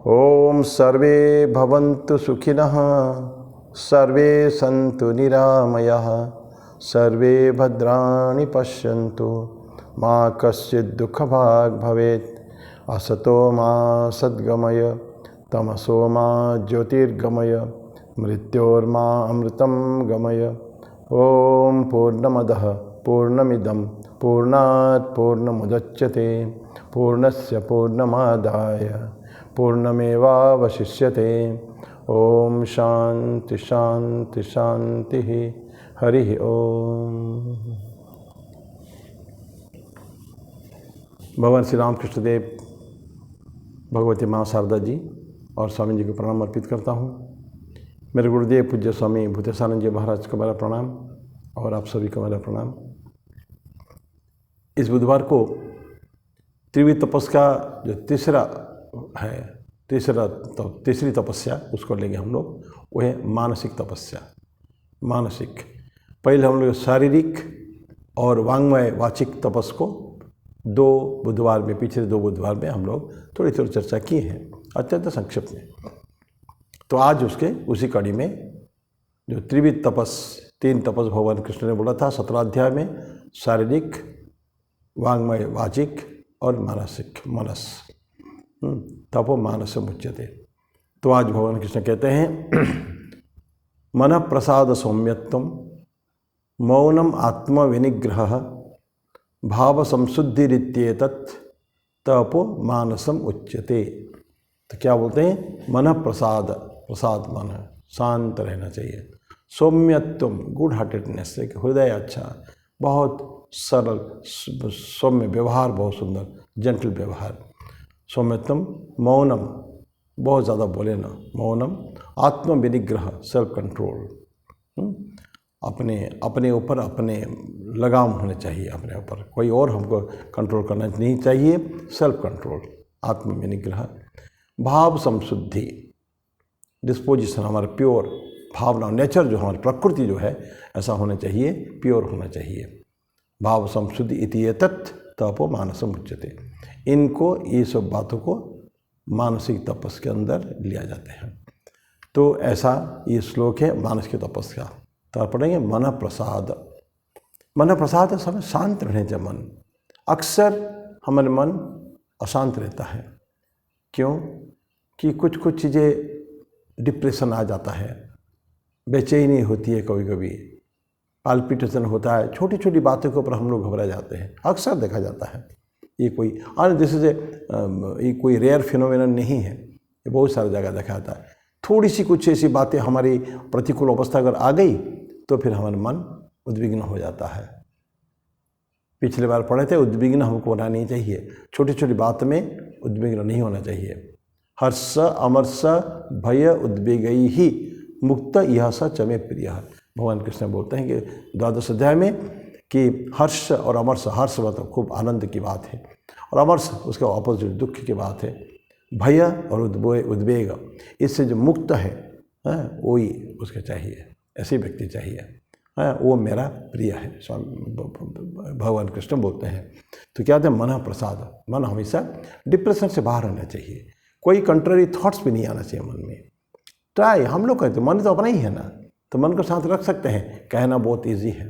ओम सर्वे भवन्तु सुखिनः, सर्वे सन्तु निरामयाः, सर्वे भद्राणि पश्यन्तु, मा कश्चित् दुःखभाग् भवेत्। असतो मा सद्गमय, तमसो मा ज्योतिर्गमय, मृत्योर्मा अमृतं गमय। ओम पूर्णमदः पूर्णमिदं पूर्णात् पूर्णमुदच्यते, पूर्णस्य पूर्णमादाय पूर्णमेवावशिष्यते। ओम शांति शांति शांति। हरि ओम। भगवान श्री रामकृष्ण देव, भगवती माँ शारदा जी और स्वामी जी को प्रणाम अर्पित करता हूँ। मेरे गुरुदेव पूज्य स्वामी भूतेशानंद जी महाराज को मेरा प्रणाम और आप सभी को मेरा प्रणाम। इस बुधवार को त्रिविध तपस्या जो तीसरी तपस्या उसको लेंगे हम लोग। वो है मानसिक तपस्या। मानसिक पहले हम लोग शारीरिक और वांग्मय वाचिक तपस को पिछले दो बुधवार में हम लोग थोड़ी थोड़ी चर्चा की है, अत्यंत संक्षिप्त में। तो आज उसी कड़ी में जो त्रिविध तपस, 3 तपस भगवान कृष्ण ने बोला था 17 अध्याय में, शारीरिक, वांग्मय वाचिक और मानसिक मनस, तपो मानस मुच्यते। तो आज भगवान कृष्ण कहते हैं मन प्रसाद सौम्यत्वम, मौनम आत्म विनिग्रह, भाव संशुद्धिरित्येतत् तपो मानसम उच्यते। तो क्या बोलते हैं? मन प्रसाद, प्रसाद मन शांत रहना चाहिए। सौम्यत्वम, गुड हार्टेडनेस, एक हृदय अच्छा, बहुत सरल सौम्य व्यवहार, बहुत सुंदर जेंटल व्यवहार। सौम्यत्वम, मौनम, बहुत ज़्यादा बोले ना, मौनम, आत्म विनिग्रह, सेल्फ कंट्रोल, अपने ऊपर अपने लगाम होने चाहिए, अपने ऊपर कोई और हमको कंट्रोल करना नहीं चाहिए, सेल्फ कंट्रोल, आत्म विनिग्रह। भाव संशुद्धि, डिस्पोजिशन हमारा प्योर, भावना नेचर जो हमारी प्रकृति जो है ऐसा होना चाहिए, प्योर होना चाहिए। भाव संशुद्धि इति एतत् तपो मानसम उच्यते। इनको, ये सब बातों को मानसिक तपस के अंदर लिया जाते हैं। तो ऐसा ये श्लोक है मानसिक तपस का। तो पढ़ेंगे मन प्रसाद। मन प्रसाद समय शांत रहने चाहिए मन। अक्सर हमारे मन अशांत रहता है। क्यों? कि कुछ चीज़ें डिप्रेशन आ जाता है, बेचैनी होती है, कभी कभी पाल्पिटेशन होता है, छोटी छोटी बातों के ऊपर हम लोग घबरा जाते हैं, अक्सर देखा जाता है। ये कोई रेयर फिनोमेनन नहीं है, ये बहुत सारी जगह देखा जाता है। थोड़ी सी कुछ ऐसी बातें हमारी प्रतिकूल अवस्था अगर आ गई तो फिर हमारा मन उद्विग्न हो जाता है। पिछले बार पढ़े थे, उद्विग्न हमको होना नहीं चाहिए, छोटी छोटी बात में उद्विग्न नहीं होना चाहिए। हर्ष अमर्ष भय उद्वेगई ही मुक्त यह स चमे प्रिय। भगवान कृष्ण बोलते हैं कि 12 अध्याय में कि हर्ष और अमर्ष, हर्ष मतलब खूब आनंद की बात है, और अमर्ष उसका ऑपोजिट दुख की बात है। भय और उद्वेग, इससे जो मुक्त है वही उसके चाहिए, ऐसे व्यक्ति चाहिए, वो मेरा प्रिय है, स्वामी भगवान कृष्ण बोलते हैं। तो क्या कहते हैं? मन प्रसाद। मन हमेशा डिप्रेशन से बाहर रहना चाहिए, कोई कंट्ररी थॉट्स भी नहीं आना चाहिए मन में। ट्राई, हम लोग कहते हैं मन तो अपना ही है ना, तो मन को साथ रख सकते हैं। कहना बहुत ईजी है,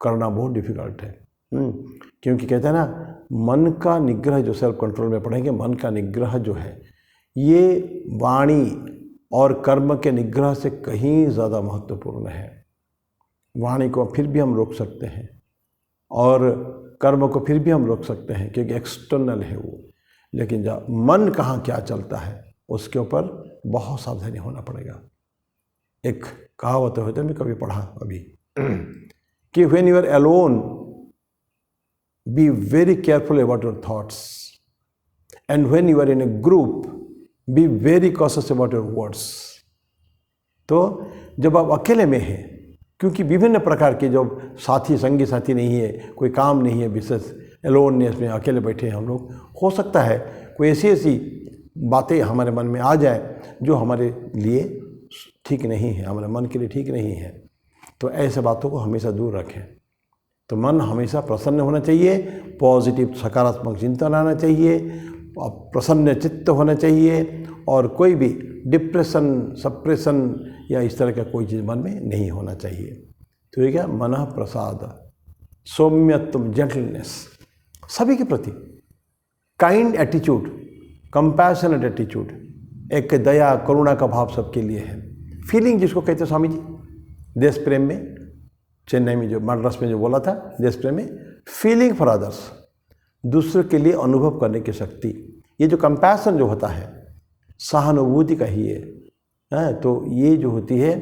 करना बहुत डिफिकल्ट है। क्योंकि कहते हैं ना, मन का निग्रह, जो सेल्फ कंट्रोल में पढ़ेंगे, मन का निग्रह जो है ये वाणी और कर्म के निग्रह से कहीं ज़्यादा महत्वपूर्ण है। वाणी को फिर भी हम रोक सकते हैं और कर्म को फिर भी हम रोक सकते हैं, क्योंकि एक्सटर्नल है वो। लेकिन जब मन कहाँ क्या चलता है उसके ऊपर बहुत सावधानी होना पड़ेगा। एक कहावत होता है, मैं कभी पढ़ा अभी, कि when you are alone be very careful about your thoughts, and when you are in a group be very cautious about your words. तो जब आप अकेले में हैं, क्योंकि विभिन्न प्रकार के जो संगी साथी नहीं है, कोई काम नहीं है विशेष, एलोननेस में अकेले बैठे हैं हम लोग, हो सकता है कोई ऐसी बातें हमारे मन में आ जाए जो हमारे लिए ठीक नहीं है, हमारे मन के लिए ठीक नहीं है। तो ऐसे बातों को हमेशा दूर रखें। तो मन हमेशा प्रसन्न होना चाहिए, पॉजिटिव सकारात्मक चिंतन आना चाहिए, प्रसन्न चित्त होना चाहिए और कोई भी डिप्रेशन, सप्रेशन या इस तरह का कोई चीज़ मन में नहीं होना चाहिए। तो ये क्या, मनः प्रसाद, सौम्यत्व, जेंटलनेस, सभी के प्रति काइंड एटीट्यूड, कंपैशनेट एटीट्यूड, एक दया करुणा का भाव सबके लिए है। फीलिंग जिसको कहते हैं स्वामी जी देश प्रेम में, चेन्नई में जो मद्रास में जो बोला था देश प्रेम में, फीलिंग फॉर अदर्स, दूसरे के लिए अनुभव करने की शक्ति। ये जो कंपैशन जो होता है सहानुभूति का ही है, तो ये जो होती है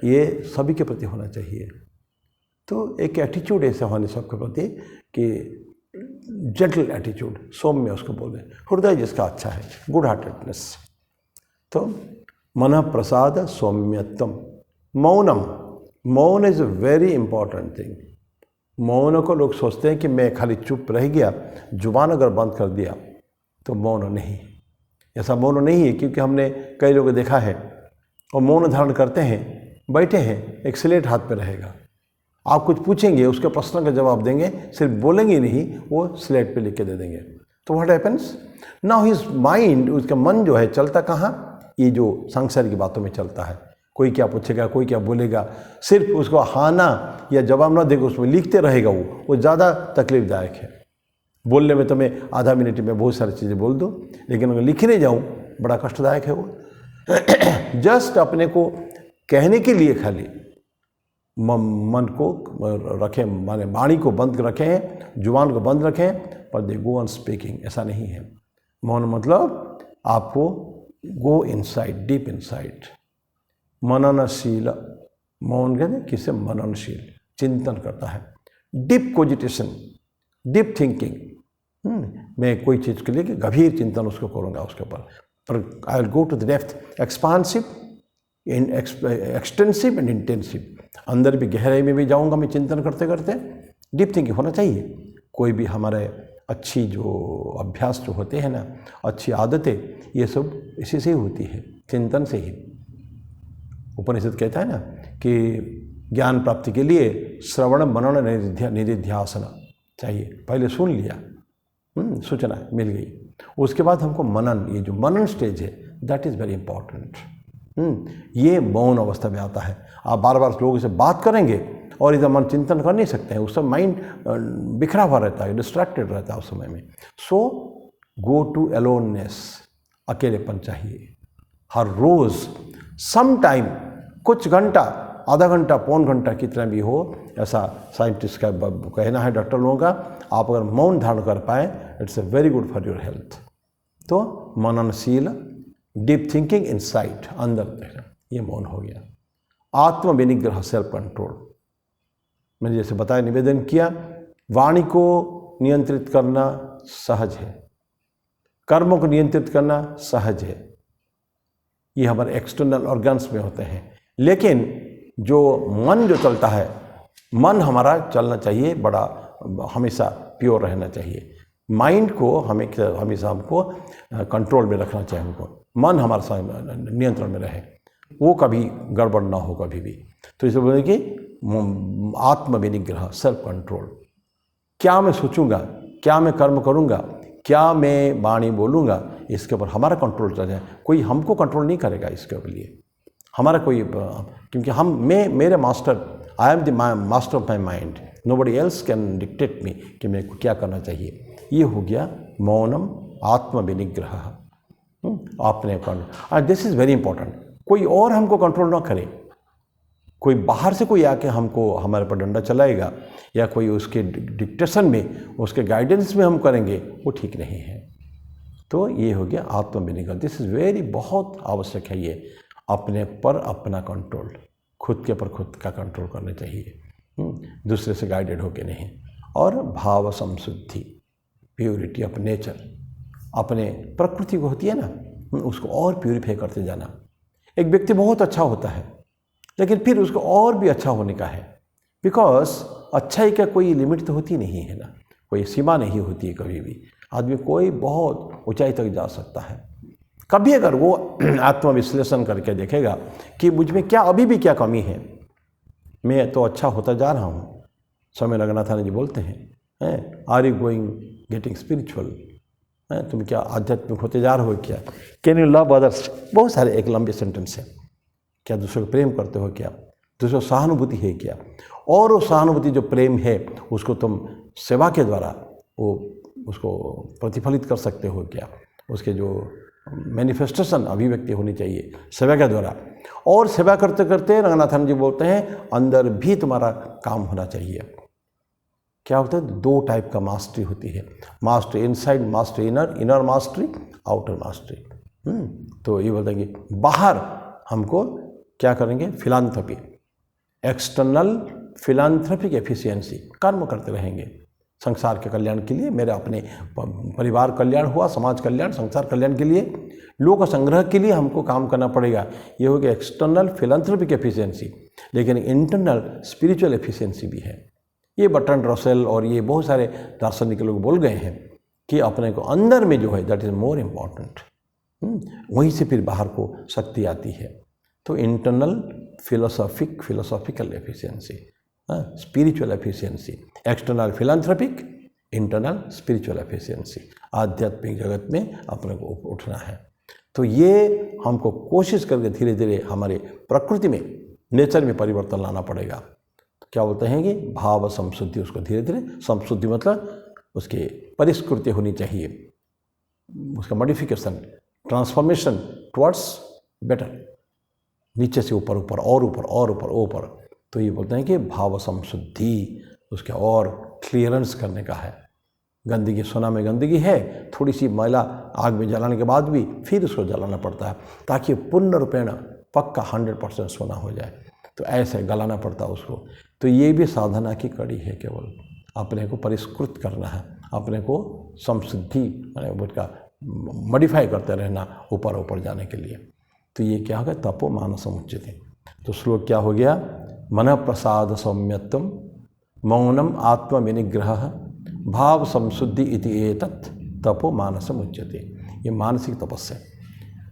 ये सभी के प्रति होना चाहिए। तो एक एटीट्यूड ऐसा होने सबके प्रति कि जेंटल एटीट्यूड, सौम्य उसको बोले, हृदय जिसका अच्छा है, गुड हार्टेडनेस। तो मनः प्रसाद सौम्यत्वम। मौनम, मौन is a very important thing. मौन को लोग सोचते हैं कि मैं खाली चुप रह गया, जुबान अगर बंद कर दिया तो मौन नहीं। ऐसा मौन नहीं है, क्योंकि हमने कई लोग देखा है और मौन धारण करते हैं, बैठे हैं, एक स्लेट हाथ पे रहेगा, आप कुछ पूछेंगे उसके प्रश्न का जवाब देंगे, सिर्फ बोलेंगे नहीं, वो स्लेट पे लिख के दे देंगे। तो what happens now, his mind, उसका मन जो है चलता कहाँ, ये जो संसार की बातों में चलता है। कोई क्या पूछेगा, कोई क्या बोलेगा, सिर्फ उसको हाँ ना या जवाब ना देकर उसमें लिखते रहेगा, वो ज़्यादा तकलीफदायक है। बोलने में तो मैं आधा मिनट में बहुत सारी चीज़ें बोल दूँ, लेकिन अगर लिखने जाऊँ बड़ा कष्टदायक है वो। जस्ट अपने को कहने के लिए खाली मन को रखें, माने वाणी को बंद रखें, जुबान को बंद रखें, पर दे गो ऑन स्पीकिंग, ऐसा नहीं है। मौन मतलब आपको गो इनसाइड, डीप इनसाइड। मननशील, मौन कहते हैं किसे, मननशील, चिंतन करता है, डीप कोजिटेशन, डीप थिंकिंग। मैं कोई चीज़ के लिए गंभीर चिंतन उसको करूँगा उसके ऊपर, पर I will go to the depth, expansive, extensive and intensive. अंदर भी गहराई में भी जाऊंगा मैं चिंतन करते करते। डीप थिंकिंग होना चाहिए। कोई भी हमारे अच्छी जो अभ्यास जो होते हैं ना, अच्छी आदतें, ये सब इसी से ही होती है, चिंतन से ही। उपनिषद कहता है ना कि ज्ञान प्राप्ति के लिए श्रवण मनन निधिध्यासन चाहिए। पहले सुन लिया, सूचना मिल गई, उसके बाद हमको मनन, ये जो मनन स्टेज है दैट इज़ वेरी इंपॉर्टेंट। ये मौन अवस्था में आता है। आप बार बार लोगों से बात करेंगे और इधर मन चिंतन कर नहीं सकते हैं, उस समय माइंड बिखरा हुआ रहता है, डिस्ट्रैक्टेड रहता है उस समय में। सो गो टू अलोननेस, अकेलेपन चाहिए हर रोज़, सम टाइम, कुछ घंटा, आधा घंटा, पौन घंटा, कितना भी हो, ऐसा साइंटिस्ट का कहना है, डॉक्टर लोगों का। आप अगर मौन धारण कर पाए, it's a very good for your health. तो मननशील, डीप थिंकिंग इनसाइड, अंदर देखना, ये मौन हो गया। आत्म विनिग्रह, सेल्फ कंट्रोल, मैंने जैसे बताया, निवेदन किया, वाणी को नियंत्रित करना सहज है, कर्मों को नियंत्रित करना सहज है, ये हमारे एक्सटर्नल ऑर्गन्स में होते हैं। लेकिन जो मन जो चलता है, मन हमारा चलना चाहिए, बड़ा हमेशा प्योर रहना चाहिए। माइंड को हमेशा हमको कंट्रोल में रखना चाहिए, हमको मन हमारा नियंत्रण में रहे, वो कभी गड़बड़ ना हो कभी भी। तो इसे बोले कि आत्म विनिग्रह, सेल्फ कंट्रोल। क्या मैं सोचूंगा, क्या मैं कर्म करूंगा, क्या मैं वाणी बोलूँगा, इसके ऊपर हमारा कंट्रोल चल जाए। कोई हमको कंट्रोल नहीं करेगा इसके लिए, हमारा कोई, क्योंकि मेरे master, I am the master of my mind, nobody else can dictate me कि मेरे को क्या करना चाहिए। ये हो गया मौनम, आत्म विनिग्रह, आपने control. This is very important. कोई और हमको कंट्रोल ना करे, कोई बाहर से कोई आके हमको हमारे पर डंडा चलाएगा या कोई उसके डिक्टेशन में, उसके गाइडेंस में हम करेंगे, वो ठीक नहीं है। तो ये हो गया आत्म विनिग्रह। दिस इज़ वेरी, बहुत आवश्यक है ये, अपने पर अपना कंट्रोल, खुद के पर खुद का कंट्रोल करना चाहिए, दूसरे से गाइडेड होके नहीं। और भाव संशुद्धि, प्योरिटी ऑफ नेचर, अपने प्रकृति को होती है ना, उसको और प्यूरिफाई करते जाना। एक व्यक्ति बहुत अच्छा होता है, लेकिन फिर उसको और भी अच्छा होने का है, बिकॉज अच्छाई का कोई लिमिट तो होती नहीं है ना, कोई सीमा नहीं होती है कभी भी। आदमी कोई बहुत ऊंचाई तक जा सकता है। कभी अगर वो आत्मविश्लेषण करके देखेगा कि मुझ में क्या अभी भी क्या कमी है, मैं तो अच्छा होता जा रहा हूँ। स्वामी रंगनाथन जी बोलते हैं, are you going getting spiritual, तुम क्या आध्यात्मिक होते जा रहे हो क्या? Can you love others? बहुत सारे एक लंबे सेंटेंस है। क्या दूसरे को प्रेम करते हो क्या? दूसरे को सहानुभूति है क्या? और वो सहानुभूति जो प्रेम है उसको तुम सेवा के द्वारा वो उसको प्रतिफलित कर सकते हो क्या? उसके जो मैनिफेस्टेशन अभिव्यक्ति होनी चाहिए सेवा के द्वारा। और सेवा करते करते रंगनाथन जी बोलते हैं अंदर भी तुम्हारा काम होना चाहिए। क्या होता है? 2 टाइप का मास्टरी होती है, mastery inside, mastery inner, inner mastery, outer mastery. तो ये बताएंगे बाहर हमको क्या करेंगे? फिलांथ्रोपी, एक्सटर्नल फिलांथ्रोपिक एफिशिएंसी, कर्म करते रहेंगे संसार के कल्याण के लिए, मेरे अपने परिवार कल्याण हुआ, समाज कल्याण, संसार कल्याण के लिए, लोक संग्रह के लिए हमको काम करना पड़ेगा। ये हो गया एक्सटर्नल फिलांथ्रोपिक एफिशिएंसी। लेकिन इंटरनल स्पिरिचुअल एफिशिएंसी भी है। ये बर्ट्रैंड रसेल और ये बहुत सारे दार्शनिक लोग बोल गए हैं कि अपने को अंदर में जो है दैट इज़ मोर इम्पॉर्टेंट, वहीं से फिर बाहर को शक्ति आती है। तो internal philosophical efficiency, spiritual efficiency, external philanthropic, internal spiritual efficiency, आध्यात्मिक जगत में अपने को उठना है। तो ये हमको कोशिश करके धीरे धीरे हमारे प्रकृति में, नेचर में परिवर्तन लाना पड़ेगा। तो क्या बोलते हैं कि भाव संशुद्धि, उसको धीरे धीरे, संशुद्धि मतलब उसकी परिष्कृति होनी चाहिए, उसका मॉडिफिकेशन, ट्रांसफॉर्मेशन टुवर्ड्स बेटर, नीचे से ऊपर, ऊपर और ऊपर और ऊपर ऊपर। तो ये बोलते हैं कि भाव संशुद्धि, उसके और क्लियरेंस करने का है। गंदगी, सोना में गंदगी है, थोड़ी सी मैला आग में जलाने के बाद भी फिर उसको जलाना पड़ता है ताकि पूर्ण रूपेण पक्का 100% सोना हो जाए। तो ऐसे गलाना पड़ता है उसको। तो ये भी साधना की कड़ी है, केवल अपने को परिष्कृत करना है, अपने को संशुद्धि माने उसका मॉडिफाई करते रहना ऊपर ऊपर जाने के लिए। तो ये क्या होगा? तपो मानसमुच्यते। तो श्लोक क्या हो गया? मन प्रसाद सौम्यत्वम मौनम आत्म विनिग्रह भाव संशुद्धि इति एतत् तपो मानसमुच्यते। ये मानसिक तपस्या।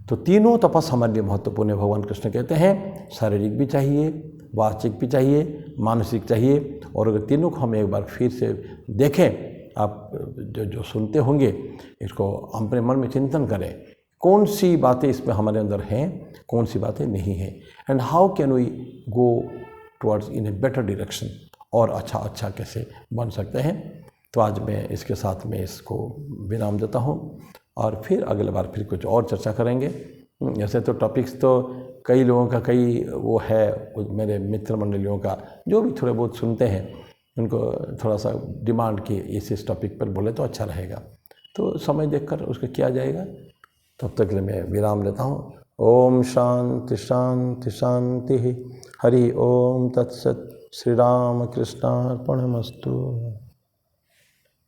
तो तीनों तपस हमारे लिए महत्वपूर्ण है। भगवान कृष्ण कहते हैं शारीरिक भी चाहिए, वाचिक भी चाहिए, मानसिक चाहिए। और अगर तीनों को हम एक बार फिर से देखें, आप जो सुनते होंगे इसको अपने मन में चिंतन करें, कौन सी बातें इसमें हमारे अंदर हैं, कौन सी बातें नहीं हैं, and how can we go towards in a better direction, और अच्छा कैसे बन सकते हैं। तो आज मैं इसके साथ में इसको विराम देता हूँ और फिर अगले बार फिर कुछ और चर्चा करेंगे। ऐसे तो टॉपिक्स तो कई लोगों का कई वो है, मेरे मित्र मंडलियों का जो भी थोड़े बहुत सुनते हैं उनको थोड़ा सा डिमांड की इस टॉपिक पर बोले तो अच्छा रहेगा। तो समय देखकर उसको किया जाएगा। तब तक के लिए मैं विराम लेता हूँ। ओम शांति शांति शांति। हरि ओम तत्सत। श्री राम कृष्णार्पणमस्तु।